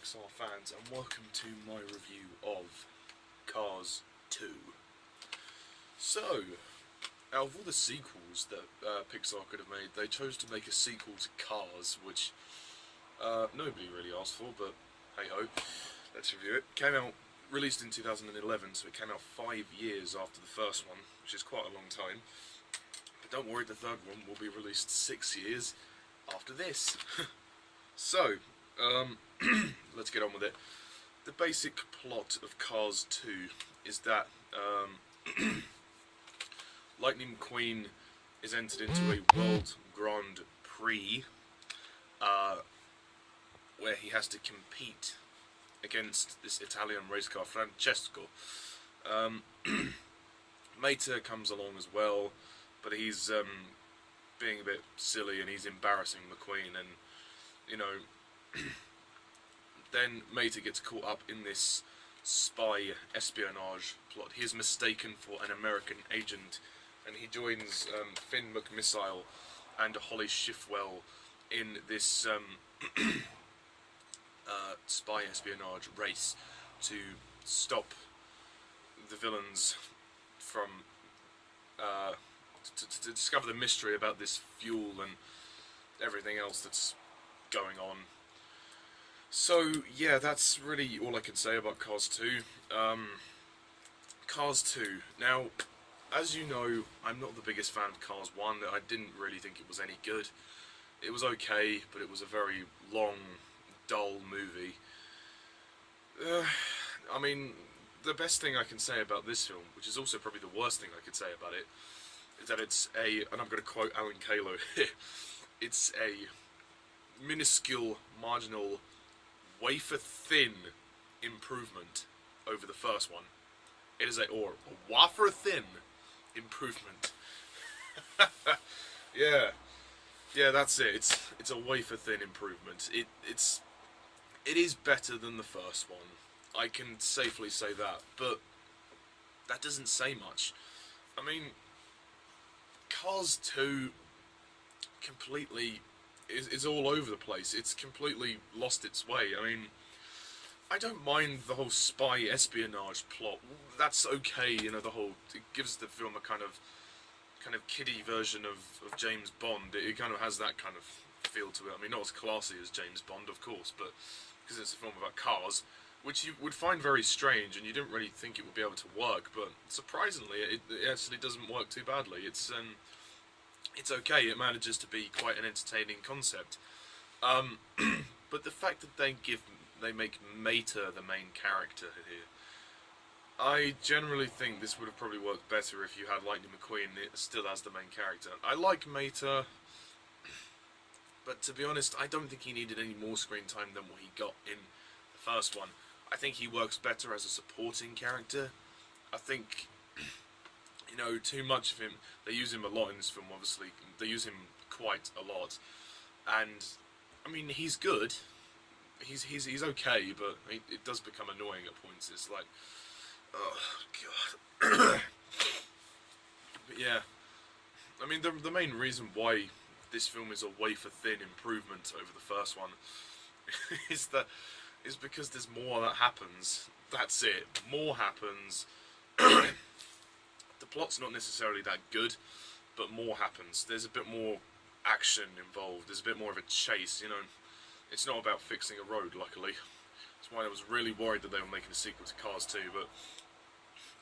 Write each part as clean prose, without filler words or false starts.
Pixar fans, and welcome to my review of Cars 2. So, out of all the sequels that Pixar could have made, they chose to make a sequel to Cars, which nobody really asked for, but hey ho, let's review it. Released in 2011, so it came out 5 years after the first one, which is quite a long time. But don't worry, the third one will be released 6 years after this. So, let's get on with it. The basic plot of Cars 2 is that Lightning McQueen is entered into a World Grand Prix where he has to compete against this Italian race car, Francesco. Mater comes along as well, but he's being a bit silly and he's embarrassing McQueen, and you know, then Mater gets caught up in this spy espionage plot. He is mistaken for an American agent, and he joins Finn McMissile and Holly Schiffwell in this spy espionage race to stop the villains from to discover the mystery about this fuel and everything else that's going on. So yeah, that's really all I can say about Cars 2. Cars 2. Now, as you know, I'm not the biggest fan of Cars 1. I didn't really think it was any good. It was okay, but it was a very long, dull movie. I mean, the best thing I can say about this film, which is also probably the worst thing I could say about it, is that it's a, and I'm going to quote Alan Kalo here, it's a minuscule, marginal, wafer-thin improvement over the first one. It is a wafer-thin improvement. Yeah, that's it. It's a wafer-thin improvement. It is better than the first one. I can safely say that, but that doesn't say much. I mean, Cars 2 completely is all over the place. It's completely lost its way. I mean, I don't mind the whole spy espionage plot. That's okay, you know, it gives the film a kind of kiddie version of James Bond. It kind of has that kind of feel to it. I mean, not as classy as James Bond, of course, but because it's a film about cars, which you would find very strange, and you didn't really think it would be able to work, but surprisingly, it actually doesn't work too badly. It's okay. It manages to be quite an entertaining concept. But the fact that they make Mater the main character here, I generally think this would have probably worked better if you had Lightning McQueen still as the main character. I like Mater, but to be honest, I don't think he needed any more screen time than what he got in the first one. I think he works better as a supporting character. I think, you know, too much of him. They use him a lot in this film, obviously. They use him quite a lot, and I mean, he's good. He's okay, but it does become annoying at points. It's like, oh god. But yeah, I mean, the main reason why this film is a wafer-thin improvement over the first one is because there's more that happens. That's it. More happens. The plot's not necessarily that good, but more happens. There's a bit more action involved. There's a bit more of a chase, you know. It's not about fixing a road, luckily. That's why I was really worried that they were making a sequel to Cars 2, but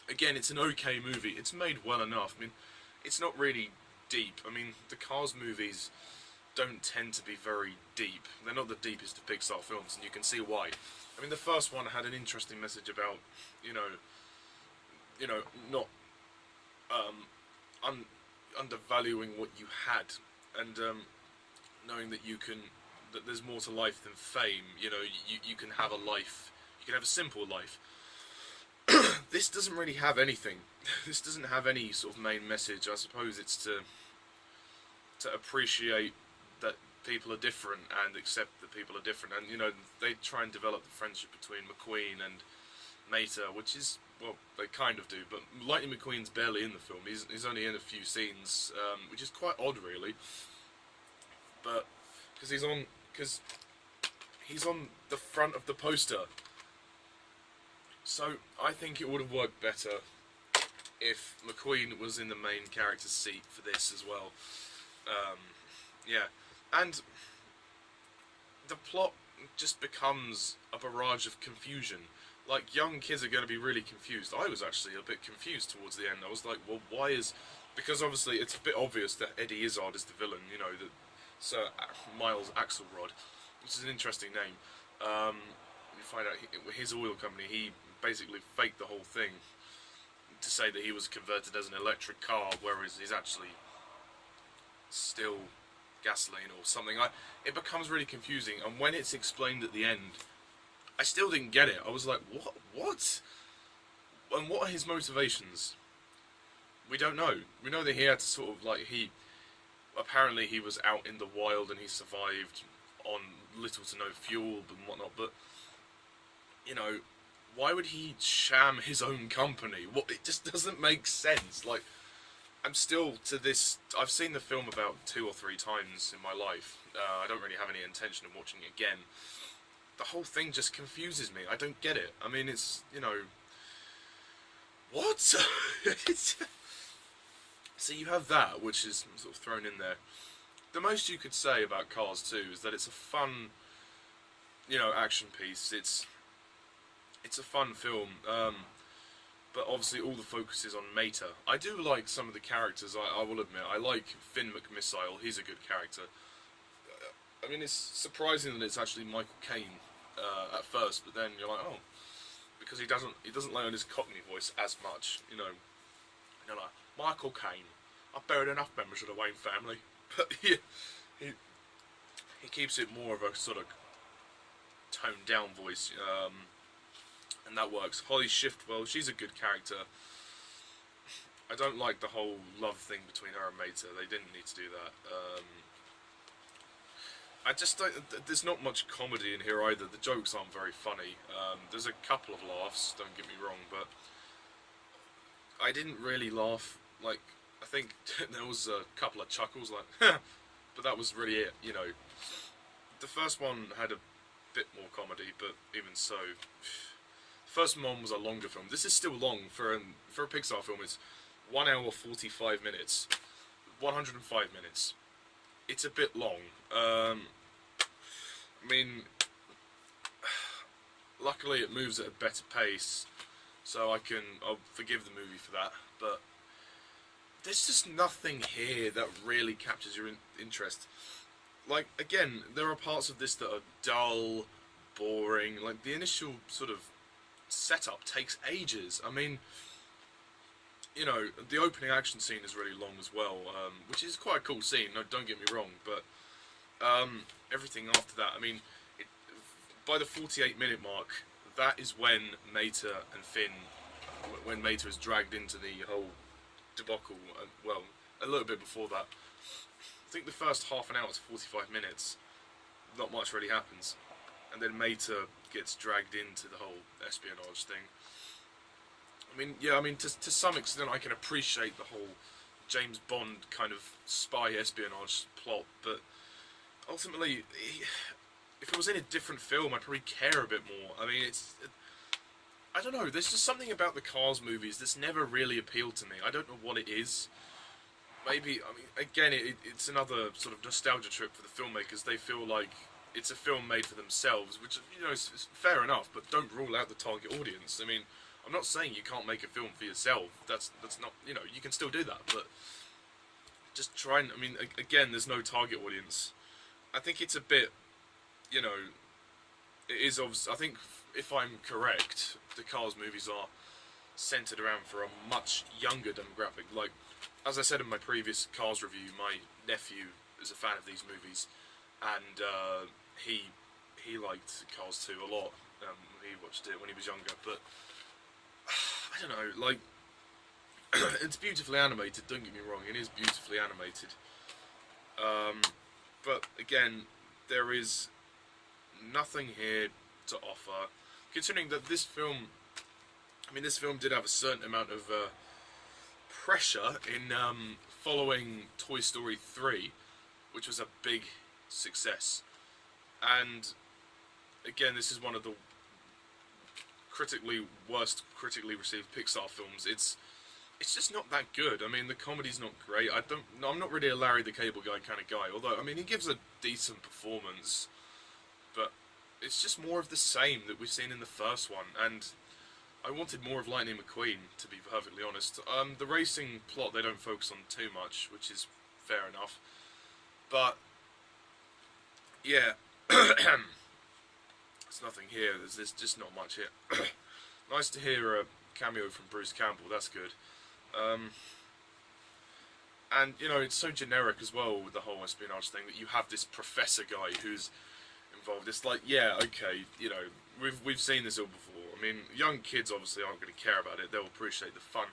again, it's an okay movie. It's made well enough. I mean, it's not really deep. I mean, the Cars movies don't tend to be very deep. They're not the deepest of Pixar films, and you can see why. I mean, the first one had an interesting message about, you know, not undervaluing what you had, and knowing that that there's more to life than fame. You know, you can have a life, you can have a simple life. This doesn't really have anything. This doesn't have any sort of main message. I suppose it's to appreciate that people are different and accept that people are different. And, you know, they try and develop the friendship between McQueen and Mater, which is, well, they kind of do, but Lightning McQueen's barely in the film. He's only in a few scenes, which is quite odd, really. But, because He's on the front of the poster. So I think it would have worked better if McQueen was in the main character's seat for this as well. Yeah, and the plot just becomes a barrage of confusion. Like, young kids are going to be really confused. I was actually a bit confused towards the end. I was like, well, why is... Because obviously it's a bit obvious that Eddie Izzard is the villain, you know, that Sir Miles Axelrod, which is an interesting name. You find out his oil company, he basically faked the whole thing to say that he was converted as an electric car, whereas he's actually still gasoline or something. It becomes really confusing, and when it's explained at the end, I still didn't get it. I was like, what? And what are his motivations? We don't know. We know that he had to sort of, like, apparently he was out in the wild and he survived on little to no fuel and whatnot, but, you know, why would he sham his own company? It just doesn't make sense. Like, I'm still, to this, I've seen the film about 2 or 3 times in my life. I don't really have any intention of watching it again. The whole thing just confuses me. I don't get it. I mean, it's, you know, what? So you have that, which is sort of thrown in there. The most you could say about Cars 2 is that it's a fun, you know, action piece. It's a fun film, but obviously all the focus is on Mater. I do like some of the characters, I will admit. I like Finn McMissile, he's a good character. I mean, it's surprising that it's actually Michael Caine at first, but then you're like, oh, because he doesn't lay on his Cockney voice as much, you know. You're like, Michael Caine, I've buried enough members of the Wayne family, but he keeps it more of a sort of toned down voice, and that works. Holly Shiftwell, she's a good character. I don't like the whole love thing between her and Mater. They didn't need to do that. I just don't. There's not much comedy in here either. The jokes aren't very funny. There's a couple of laughs. Don't get me wrong, but I didn't really laugh. Like, I think there was a couple of chuckles, like, but that was really it. You know, the first one had a bit more comedy, but even so, the first one was a longer film. This is still long for a Pixar film. It's 1 hour 45 minutes, 105 minutes. It's a bit long. I mean, luckily it moves at a better pace, so I'll forgive the movie for that, but there's just nothing here that really captures your interest. Like, again, there are parts of this that are dull, boring. Like, the initial sort of setup takes ages. I mean, you know, the opening action scene is really long as well, which is quite a cool scene, no, don't get me wrong, but everything after that, I mean, by the 48-minute mark, that is when Mater and Finn, when Mater is dragged into the whole debacle, well, a little bit before that. I think the first half an hour is 45 minutes, not much really happens, and then Mater gets dragged into the whole espionage thing. I mean, yeah, I mean, to some extent I can appreciate the whole James Bond kind of spy espionage plot, but ultimately, if it was in a different film, I'd probably care a bit more. I mean, I don't know, there's just something about the Cars movies that's never really appealed to me. I don't know what it is. Maybe, I mean, again, it's another sort of nostalgia trip for the filmmakers. They feel like it's a film made for themselves, which, you know, is fair enough, but don't rule out the target audience. I mean, I'm not saying you can't make a film for yourself. That's not, you know, you can still do that, but just try and, I mean, again, there's no target audience. I think it's a bit, you know, it is obvious. I think, if I'm correct, the Cars movies are centered around for a much younger demographic. Like, as I said in my previous Cars review, my nephew is a fan of these movies, and he liked Cars 2 a lot. He watched it when he was younger, but I don't know, like, it's beautifully animated, don't get me wrong, it is beautifully animated. But again, there is nothing here to offer, considering that this film, I mean, this film did have a certain amount of pressure in following Toy Story 3, which was a big success, and again, this is one of the worst critically received Pixar films. It's just not that good. I mean, the comedy's not great. I'm not really a Larry the Cable Guy kind of guy. Although, I mean, he gives a decent performance, but it's just more of the same that we've seen in the first one. And I wanted more of Lightning McQueen, to be perfectly honest. The racing plot they don't focus on too much, which is fair enough. But yeah, there's nothing here. There's just not much here. Nice to hear a cameo from Bruce Campbell. That's good. And you know, it's so generic as well with the whole espionage thing that you have this professor guy who's involved. It's like, yeah, okay, you know, we've seen this all before. I mean, young kids obviously aren't going to care about it. They'll appreciate the fun.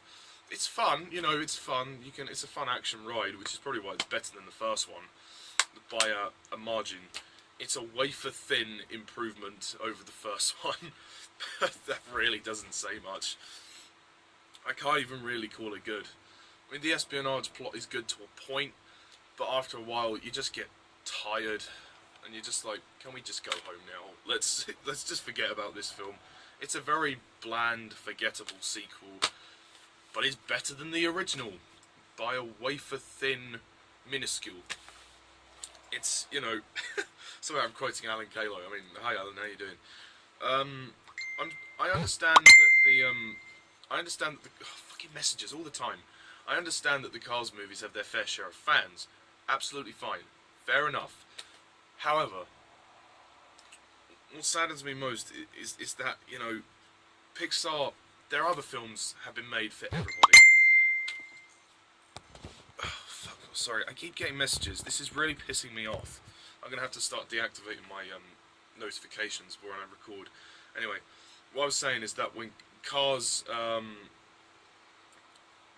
It's fun, you know. It's fun. It's a fun action ride, which is probably why it's better than the first one by a margin. It's a wafer thin improvement over the first one. That really doesn't say much. I can't even really call it good. I mean, the espionage plot is good to a point, but after a while you just get tired, and you're just like, can we just go home now? Let's just forget about this film. It's a very bland, forgettable sequel, but it's better than the original by a wafer thin minuscule. It's, you know, sorry, I'm quoting Alan Kalo. I mean, hi Alan, how you doing? I understand that the fucking messages all the time. I understand that the Cars movies have their fair share of fans. Absolutely fine. Fair enough. However, what saddens me most is that, you know, Pixar, their other films have been made for everybody. Oh, fuck, sorry, I keep getting messages. This is really pissing me off. I'm going to have to start deactivating my notifications when I record. Anyway, what I was saying is that when Cars,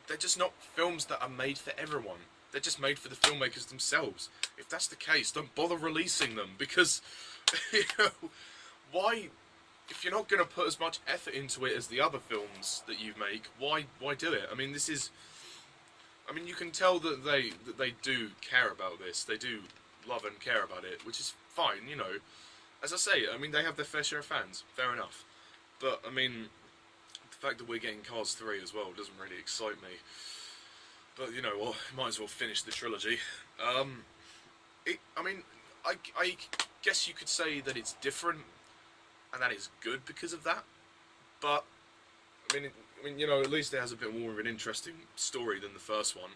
they're just not films that are made for everyone. They're just made for the filmmakers themselves. If that's the case, don't bother releasing them, because, you know, why, if you're not going to put as much effort into it as the other films that you make, why do it? I mean, you can tell that they do care about this. They do love and care about it, which is fine, you know. As I say, I mean, they have their fair share of fans, fair enough. But, I mean, the fact that we're getting Cars 3 as well doesn't really excite me. But, you know, well, might as well finish the trilogy. I guess you could say that it's different, and that it's good because of that. But, I mean, you know, at least it has a bit more of an interesting story than the first one.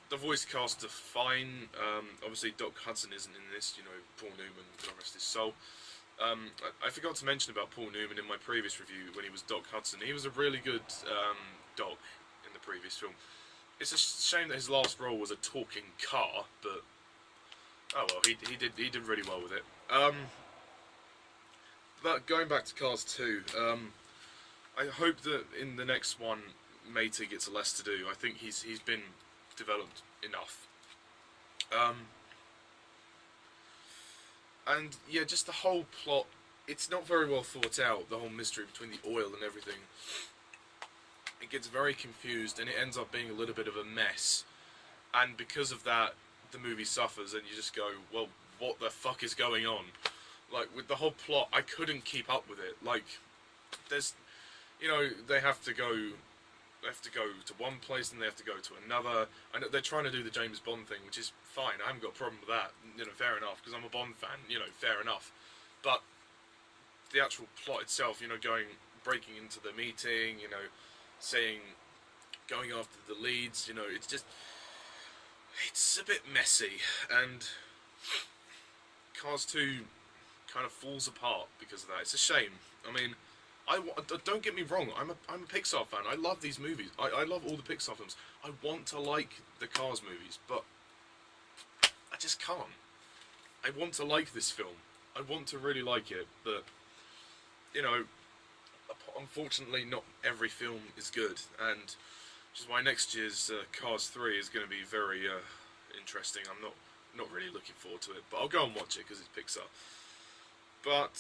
The voice cast are fine. Obviously, Doc Hudson isn't in this. You know, Paul Newman, God rest his soul. I forgot to mention about Paul Newman in my previous review when he was Doc Hudson. He was a really good Doc in the previous film. It's a shame that his last role was a talking car, but oh well, he did really well with it. But going back to Cars 2, I hope that in the next one, Mater gets less to do. I think he's been developed enough. And yeah, just the whole plot, it's not very well thought out, the whole mystery between the oil and everything. It gets very confused and it ends up being a little bit of a mess. And because of that, the movie suffers and you just go, well, what the fuck is going on? Like, with the whole plot, I couldn't keep up with it. Like, there's, you know, they have to go to one place and they have to go to another. I know they're trying to do the James Bond thing, which is fine. I haven't got a problem with that. You know, fair enough, because I'm a Bond fan. You know, fair enough. But the actual plot itself, you know, breaking into the meeting, you know, going after the leads, you know, it's a bit messy, and Cars 2 kind of falls apart because of that. It's a shame. I mean, don't get me wrong, I'm a Pixar fan. I love these movies. I love all the Pixar films. I want to like the Cars movies, but I just can't. I want to like this film. I want to really like it, but, you know, unfortunately not every film is good, and which is why next year's Cars 3 is going to be very interesting. I'm not really looking forward to it, but I'll go and watch it because it's Pixar. But,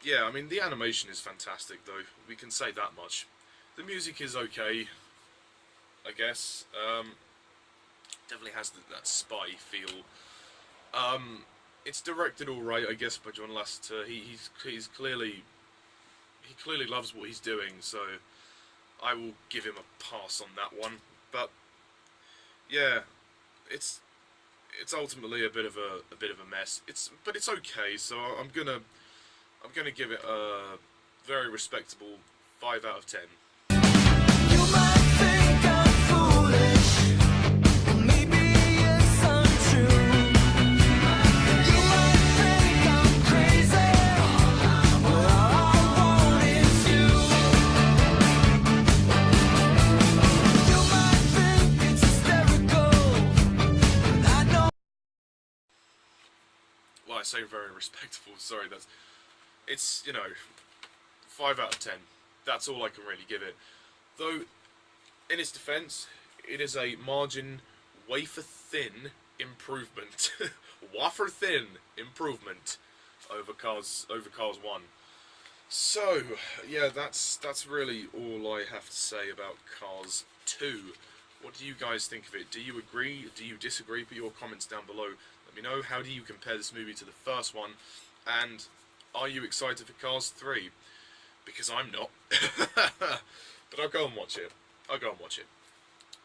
yeah, I mean, the animation is fantastic, though. We can say that much. The music is okay, I guess. Definitely has that spy feel. it's directed all right, I guess, by John Lasseter. He clearly loves what he's doing, so I will give him a pass on that one. But yeah, it's ultimately a bit of a mess. But it's okay. So I'm gonna give it a very respectable 5 out of 10. You might think I'm foolish, maybe it's untrue. You might think I'm crazy, but all I want is you. You might think it's hysterical, but I know. Well, I say very respectable. Sorry, it's 5 out of 10. That's all I can really give it. Though, in its defence, it is a margin wafer thin improvement, wafer thin improvement over Cars 1. So yeah, that's really all I have to say about Cars 2. What do you guys think of it? Do you agree? Do you disagree? Put your comments down below. Let me know. How do you compare this movie to the first one? And are you excited for Cars 3? Because I'm not. But I'll go and watch it.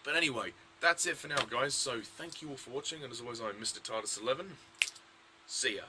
But anyway, that's it for now, guys. So thank you all for watching, and as always, I'm Mr. TARDIS11. See ya.